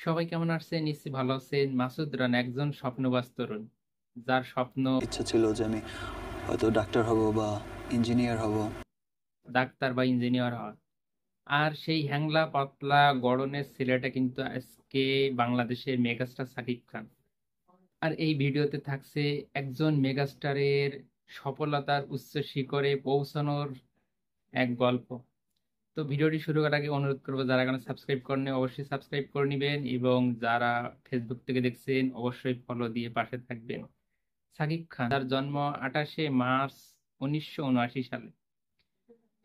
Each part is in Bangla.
সবাই কেমন আছেন? নিশ্চয়ই ভালো আছেন। মাসুদ রানা একজন স্বপ্নবাজ তরুণ, যার স্বপ্ন ইচ্ছা ছিল যে আমি হয়তো ডাক্তার হব বা ইঞ্জিনিয়ার হব। ডাক্তার বা ইঞ্জিনিয়ার হওয়া। আর সেই হ্যাংলা পাতলা গড়নের ছেলেটা কিন্তু আজকে বাংলাদেশের মেগাস্টার সাকিব খান। আর এই ভিডিওতে থাকছে একজন মেগাস্টারের সফলতার উচ্চ শিখরে পৌঁছানোর এক গল্প। তো ভিডিওটি শুরু করার আগে অনুরোধ করবো, যারা এখনো সাবস্ক্রাইব করেনি অবশ্যই সাবস্ক্রাইব করে নেবেন, এবং যারা ফেসবুক থেকে দেখছেন অবশ্যই ফলো দিয়ে পাশে থাকবেন। সাকিব খান, তার জন্ম 28 মার্চ 1979 সালে।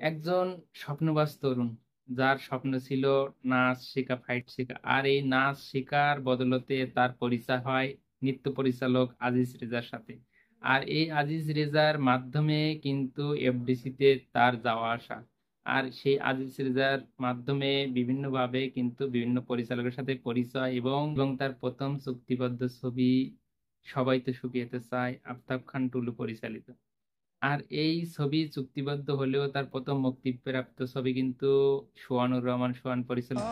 একজন স্বপ্নবাজ তরুণ, যার স্বপ্ন ছিল নাচ শেখা, ফাইট শেখা। আর এই নাচ শেখার বদলতে তার পরিচয় হয় নৃত্য পরিচালক আজিজ রেজার সাথে। আর এই আজিজ রেজার মাধ্যমে কিন্তু এফডিসিতে তার যাওয়া আসা। আর সেই আজিজ রেজার মাধ্যমে বিভিন্নভাবে কিন্তু বিভিন্ন পরিচালকের সাথে পরিচয়, এবং এবং তার প্রথম চুক্তিবদ্ধ ছবি সবাই তো শুকিয়েতে চায়, আফতাব খান টুলু পরিচালিত। আর এই ছবি চুক্তিবদ্ধ হলেও তার প্রথম মুক্তিপ্রাপ্ত ছবি কিন্তু সোহানুর রহমান সোহান পরিচালিত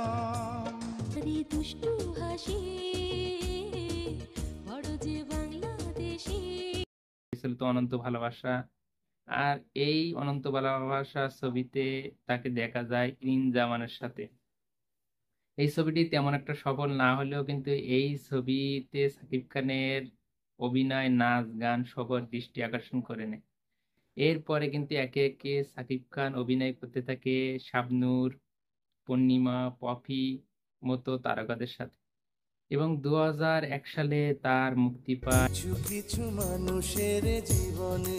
রে দুষ্টু হাসি বড় যে বাংলাদেশি। অনন্ত ভালোবাসা। আর এই অনন্ত ভালোবাসা ছবিতে তাকে দেখা যায় ইন জামানের সাথে। এই ছবিটি তেমন একটা সফল না হলেও কিন্তু এই ছবিতে সাকিব খানের অভিনয়, নাচ, গান সবার দৃষ্টি আকর্ষণ করে নেয়। এরপরে কিন্তু একে একে সাকিব খান অভিনয় করতে থাকে শাবনূর, পূর্ণিমা, পপি মতো তারকাদের সাথে। এবং 2001 সালে তার মুক্তি পায় কিছু কিছু মানুষের জীবনে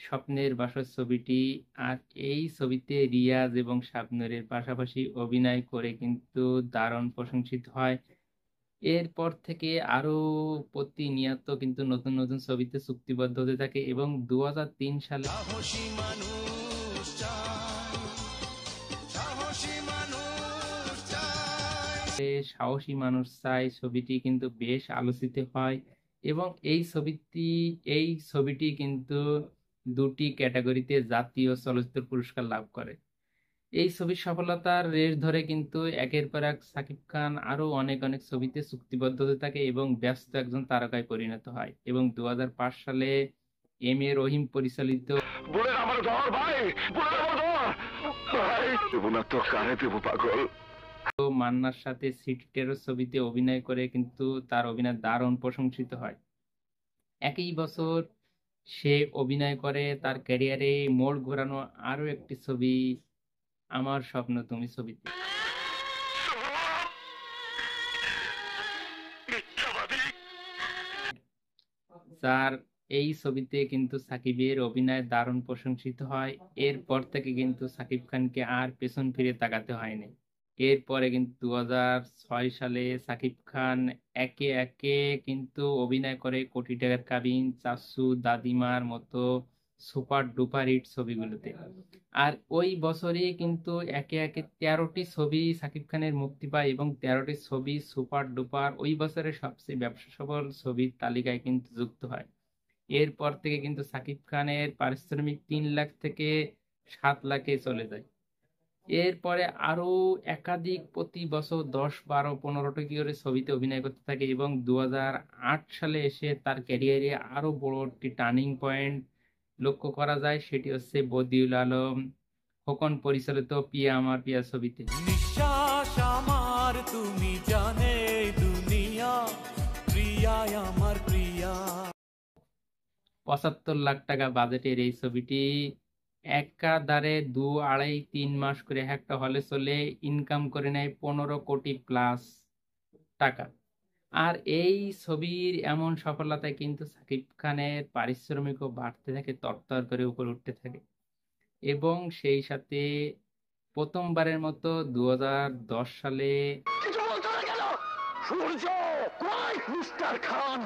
স্বপ্নের বাসর ছবিটি। আর এই ছবিতে রিয়াজ এবং শাবনূরের পাশাপাশি অভিনয় করে কিন্তু দারুণ প্রশংসিত হয়। এরপর থেকে আরো প্রতিনিয়ত কিন্তু নতুন নতুন ছবিতে চুক্তিবদ্ধ হতে থাকে, এবং 2003 সালে সাহসী মানুষ চাই, সাহসী মানুষ চাই। সাহসী মানুষ চাই ছবিটি কিন্তু বেশ আলোচিত হয়। এবং এই ছবিটি কিন্তু দুটি ক্যাটাগরিতে জাতীয় চলচ্চিত্র পুরস্কার লাভ করে। এই ছবির সফলতার রেশ ধরে কিন্তু একের পর এক সাকিব খান আরো অনেক অনেক ছবিতে চুক্তিবদ্ধ হতে থাকে এবং ব্যস্ত একজন তারকায় পরিণত হয়। এবং 2005 সালে এম এ রহিম পরিচালিত বুলেট আমার ধর ভাই, বুলেট আমার ধর ভাই, দেবো না তো কানে দেবো পাগল। মান্নার সাথে সিটি টেরর ছবিতে অভিনয় করে কিন্তু তার অভিনয় দারুণ প্রশংসিত হয়। একই বছর সে অভিনয় করে তার ক্যারিয়ারে মোড় ঘোরানো আরো একটি ছবি, আমার স্বপ্ন তুমি ছবিতে, মিথ্যাবাদী। যার এই ছবিতে কিন্তু সাকিবের অভিনয় দারুণ প্রশংসিত হয়। এরপর থেকে কিন্তু সাকিব খানকে আর পেছন ফিরে তাকাতে হয়নি। এরপরে কিন্তু 2006 সালে সাকিব খান একে একে কিন্তু অভিনয় করে কোটি টাকার কাবিন, চাচ্চু, দাদিমার মতো সুপার ডুপার হিট ছবিগুলোতে। আর ওই বছরে কিন্তু একে একে 13টি ছবি সাকিব খানের মুক্তি পায়, এবং 13টি ছবি সুপার ডুপার ওই বছরের সবচেয়ে ব্যবসা সফল ছবির তালিকায় কিন্তু যুক্ত হয়। এরপর থেকে কিন্তু সাকিব খানের পারিশ্রমিক 3 লাখ থেকে 7 লাখে চলে যায়। এরপরে আরো একাধিক প্রতি বছর 10, 12, 15টি করে ছবিতে অভিনয় করতে থাকে, এবং 2008 সালে এসে তার ক্যারিয়ারে আরো বড় একটি টার্নিং পয়েন্ট লক্ষ্য করা যায়। সেটি হচ্ছে বদিউল আলম খোকন পরিচালিত পিয়া আমার পিয়া ছবিতে। নিঃশ্বাস আমার তুমি জানে দুনিয়া, প্রিয়া আমার প্রিয়া। 75 লাখ টাকা বাজেটের এই ছবিটি একাধারে 2, 2.5, 3 মাস করে একটা হলে চলে ইনকাম করে নেয় 15 কোটি প্লাস টাকা। আর এই ছবির এমন সফলতায় কিন্তু সাকিব খানের পারিশ্রমিকও বাড়তে থাকে, তরতর করে উপরে উঠতে থাকে। এবং সেই সাথে প্রথমবারের মতো 2010 সালে কিছু বলছো না কেন? সূর্য, কই মিস্টার খান?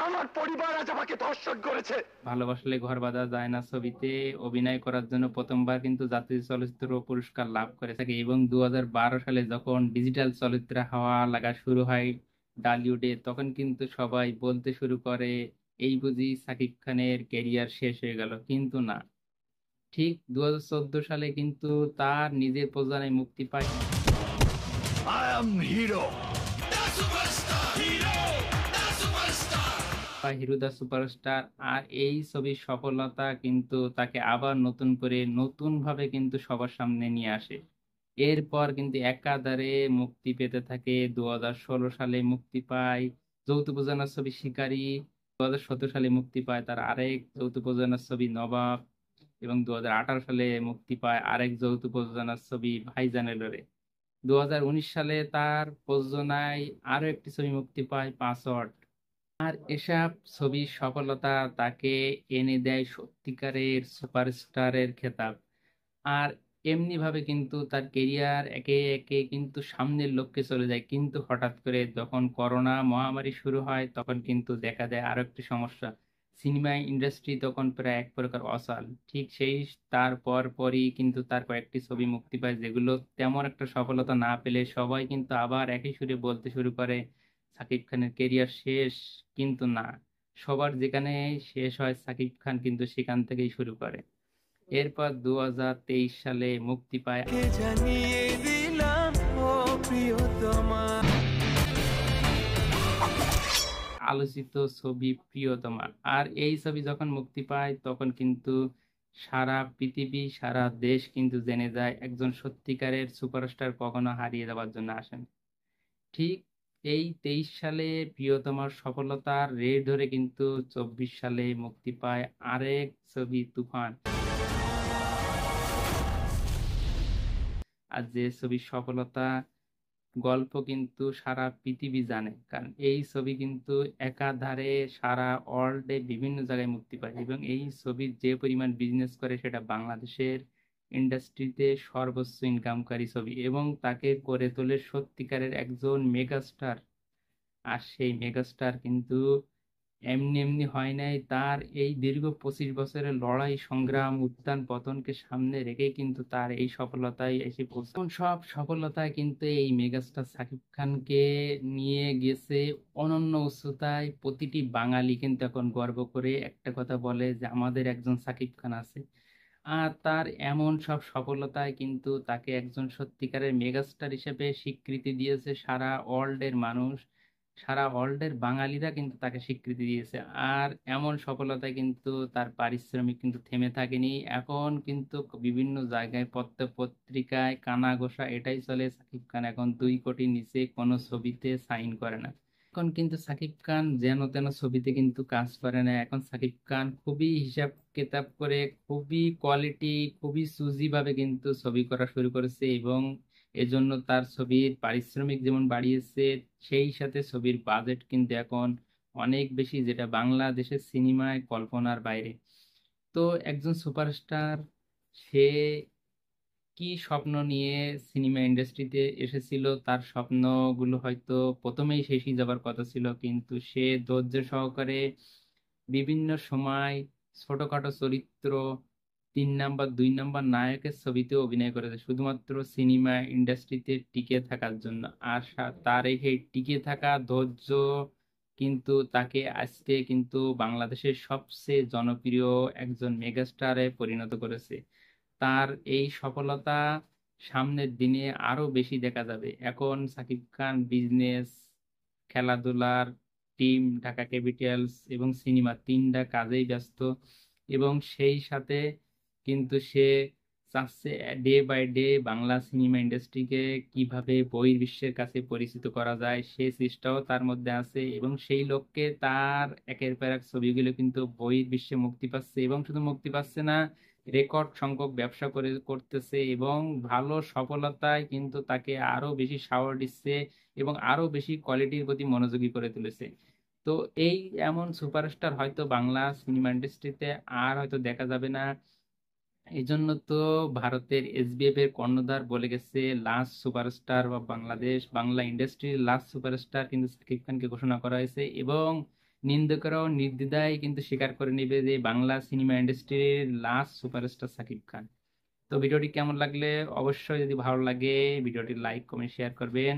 আমার পরিবার আজ আমাকে ধর্ষণ করেছে। ভালোবাসলে ঘর বাঁধা যায় না ছবিতে অভিনয় করার জন্য প্রথমবার কিন্তু জাতীয় চলচ্চিত্র পুরস্কার লাভ করে থাকে। এবং 2012 সালে যখন ডিজিটাল চলচ্চিত্র হাওয়া লাগা শুরু হয় ডালিউডে, তখন কিন্তু সবাই বলতে শুরু করে এই বুঝি সাকিব খানের ক্যারিয়ার শেষ হয়ে গেল। কিন্তু না, ঠিক 2014 সালে কিন্তু তার নিজের প্রযোজনায় মুক্তি পায় I am আনসাং হিরো। বা হিরো দ্য সুপারস্টার। আর এই ছবির সফলতা কিন্তু তাকে আবার নতুন করে নতুন ভাবে কিন্তু সবার সামনে নিয়ে আসে। এরপর কিন্তু একাধারে মুক্তি পেতে থাকে। 2016 সালে মুক্তি পায় যৌথ প্রযোজনার ছবি শিকারী। 2017 সালে মুক্তি পায় তার আরেক যৌথ প্রযোজনার ছবি নবাব। এবং 2018 সালে মুক্তি পায় আরেক যৌথ প্রযোজনার ছবি ভাইজানের লড়ে। 2019 সালে তার প্রযোজনায় আরো একটি ছবি মুক্তি পায় পাসওয়ার্ড। আর এসব ছবির সফলতা তাকে এনে দেয় সত্যিকারের সুপারস্টারের খেতাব। আর এমনি ভাবে কিন্তু তার কেরিয়ার একে একে কিন্তু সামনের লক্ষ্যে চলে যায়। কিন্তু হঠাৎ করে যখন করোনা মহামারী শুরু হয় তখন কিন্তু দেখা দেয় আরো একটি সমস্যা। সিনেমা ইন্ডাস্ট্রি তখন প্রায় এক প্রকার অচল। ঠিক সেই তার পরই কিন্তু তার কয়েকটি ছবি মুক্তি পায় যেগুলো তেমন একটা সফলতা না পেলে সবাই কিন্তু আবার একই সুরে বলতে শুরু করে সাকিব খানের কেরিয়ার শেষ। কিন্তু না, সবার যেখানে শেষ হয় সাকিব খান কিন্তু সেখান থেকেই শুরু করে। এরপর 2023 সালে মুক্তি পায় কে জানিয়ে দিলাম ও প্রিয়তমা। আলোচিত ছবি প্রিয়তমা। আর এই ছবি যখন মুক্তি পায় তখন কিন্তু সারা পৃথিবী সারা দেশ কিন্তু জেনে যায় একজন সত্যিকারের সুপারস্টার কখনো হারিয়ে যাওয়ার জন্য আসেন। ঠিক এই 23 সালে প্রিয়তমার সফলতার রেশ ধরে কিন্তু 24 সালে মুক্তি পায় আরেক ছবি তুফান। আর যে ছবির সফলতা গল্প কিন্তু সারা পৃথিবী জানে, কারণ এই ছবি কিন্তু একাধারে সারা ওয়ার্ল্ডে বিভিন্ন জায়গায় মুক্তি পায় এবং এই ছবির যে পরিমাণ বিজনেস করে সেটা বাংলাদেশের ইন্ডাস্ট্রিতে সর্বোচ্চ ইনকামকারী ছবি এবং তাকে করে তোলে সত্যিকারের একজন মেগাস্টার। আর সেই মেগাস্টার কিন্তু এমনি এমনি হয় নাই। তার এই দীর্ঘ 25 বছরের লড়াই সংগ্রাম উত্থান পতনকে সামনে রেখে কিন্তু তার এই সফলতায় এসে পৌঁছে। এখন সব সফলতায় কিন্তু এই মেগাস্টার সাকিব খানকে নিয়ে গেছে অনন্য উচ্চতায়। প্রতিটি বাঙালি কিন্তু এখন গর্ব করে একটা কথা বলে যে আমাদের একজন সাকিব খান আছে। আর তার এমন সব সফলতায় কিন্তু তাকে একজন সত্যিকারের মেগাস্টার হিসেবে স্বীকৃতি দিয়েছে সারা ওয়ার্ল্ডের মানুষ। সারা ওয়ার্ল্ডের বাঙালিরা কিন্তু তাকে স্বীকৃতি দিয়েছে। আর এমন সফলতায় কিন্তু তার পারিশ্রমিক কিন্তু থেমে থাকেনি। এখন কিন্তু বিভিন্ন জায়গায় পত্র পত্রিকায় কানা ঘোষা এটাই চলে সাকিব খান এখন 2 কোটির নিচে কোনো ছবিতে সাইন করে না। এখন কিন্তু সাকিব খান যেন তেন ছবিতে কিন্তু কাজ করে না। এখন সাকিব খান খুবই হিসাব কিতাব করে খুবই কোয়ালিটি খুবই চুজি ভাবে কিন্তু ছবি করা শুরু করেছে এবং এজন্য তার ছবির পারিশ্রমিক যেমন বাড়িয়েছে সেই সাথে ছবির বাজেট কিন্তু এখন অনেক বেশি, যেটা বাংলাদেশের সিনেমায় কল্পনার বাইরে। তো একজন সুপারস্টার সে কি স্বপ্ন নিয়ে সিনেমা ইন্ডাস্ট্রিতে এসেছিল, তার স্বপ্নগুলো হয়তো প্রথমেই শেষই যাবার কথা ছিল, কিন্তু সে ধৈর্য সহকারে বিভিন্ন সময় ছোটখাটো চরিত্র 3 নাম্বার 2 নাম্বার নায়কের ছবিতে অভিনয় করেছে শুধুমাত্র সিনেমা ইন্ডাস্ট্রিতে টিকে থাকার জন্য। আর তার এই টিকে থাকা ধৈর্য কিন্তু তাকে আজকে কিন্তু বাংলাদেশের সবচেয়ে জনপ্রিয় একজন মেগাস্টারে পরিণত করেছে। তার এই সফলতা সামনের দিনে আরো বেশি দেখা যাবে। এখন সাকিব খান বিজনেস, খেলাধুলার টিম, ঢাকা ক্যাপিটালস এবং সিনেমা 3টা কাজেই ব্যস্ত এবং সেই সাথে কিন্তু সে চাচ্ছে day by day Bangla cinema ইন্ডাস্ট্রিকে কিভাবে বহির্বিশ্বের কাছে পরিচিত করা যায় সেই চেষ্টাও তার মধ্যে আছে এবং সেই লক্ষ্যে তার একের পর এক ছবিগুলো কিন্তু বহির্বিশ্বে মুক্তি পাচ্ছে এবং শুধু মুক্তি পাচ্ছে না, রেকর্ড সংখ্যক ব্যবসা করতেছে এবং ভালো সফলতায় কিন্তু তাকে আরো বেশি সাহস দিচ্ছে এবং আরো বেশি কোয়ালিটির প্রতি মনোযোগী করে তুলেছে। তো এই এমন সুপারস্টার হয়তো বাংলা সিনেমা ইন্ডাস্ট্রিতে আর হয়তো দেখা যাবে না। এই জন্য তো ভারতের এসবিএফ এর কর্ণধার বলে গেছে লাস্ট সুপারস্টার বা বাংলাদেশ বাংলা ইন্ডাস্ট্রির লাস্ট সুপারস্টার কিন্তু সাকিব খানকে ঘোষণা করা হয়েছে এবং নিন্দুকরাও নির্দ্বিধায় কিন্তু স্বীকার করে নেবে যে বাংলা সিনেমা ইন্ডাস্ট্রির লাস্ট সুপারস্টার সাকিব খান। তো ভিডিওটি কেমন লাগলে অবশ্যই যদি ভালো লাগে ভিডিওটি লাইক কমেন্ট শেয়ার করবেন।